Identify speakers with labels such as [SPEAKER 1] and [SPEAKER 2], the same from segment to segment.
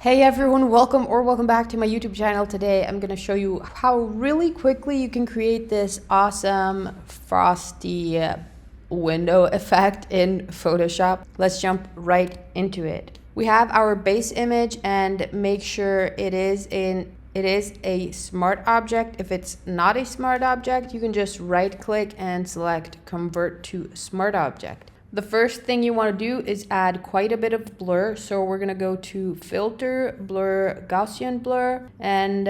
[SPEAKER 1] Hey everyone, welcome back to my YouTube channel. Today I'm going to show you how really quickly you can create this awesome frosty window effect in Photoshop. Let's jump right into it. We have our base image and make sure it is a smart object. If it's not a smart object, you can just right click and select convert to smart object. The first thing you want to do is add quite a bit of blur. So we're going to go to filter, blur, Gaussian blur, and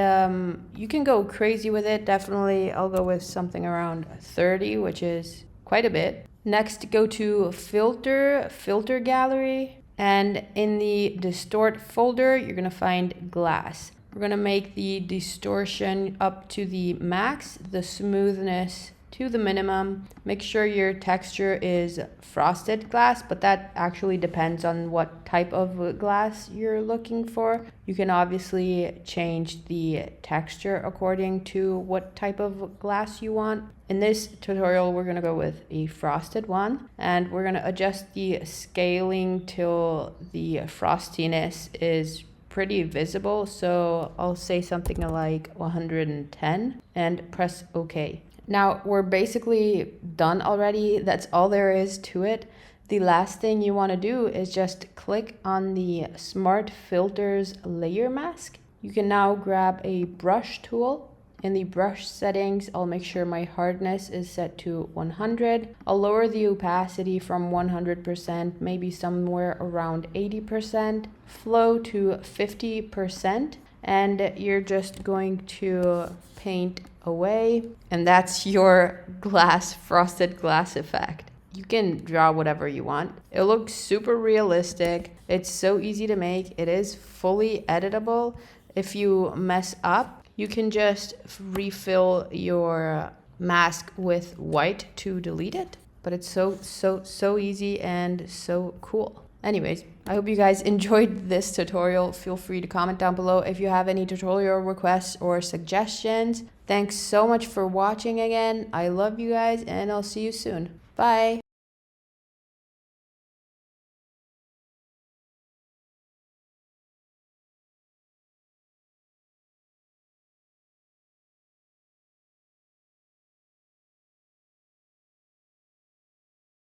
[SPEAKER 1] you can go crazy with it. Definitely, I'll go with something around 30, which is quite a bit. Next, go to filter, filter gallery, and in the distort folder, you're going to find glass. We're going to make the distortion up to the max, the smoothness to the minimum. Make sure your texture is frosted glass, but that actually depends on what type of glass you're looking for. You can obviously change the texture according to what type of glass you want. In this tutorial, we're going to go with a frosted one, and we're going to adjust the scaling till the frostiness is pretty visible. So I'll say something like 110 and press OK. Now we're basically done already. That's all there is to it. The last thing you want to do is just click on the Smart Filters layer mask. You can now grab a brush tool. In the brush settings, I'll make sure my hardness is set to 100. I'll lower the opacity from 100%, maybe somewhere around 80%. Flow to 50%. And you're just going to paint away, and that's your frosted glass effect. You can draw whatever you want. It looks super realistic. It's so easy to make. It is fully editable. If you mess up, you can just refill your mask with white to delete it. But it's so easy and so cool. Anyways, I hope you guys enjoyed this tutorial. Feel free to comment down below if you have any tutorial requests or suggestions. Thanks so much for watching again. I love you guys, and I'll see you soon. Bye.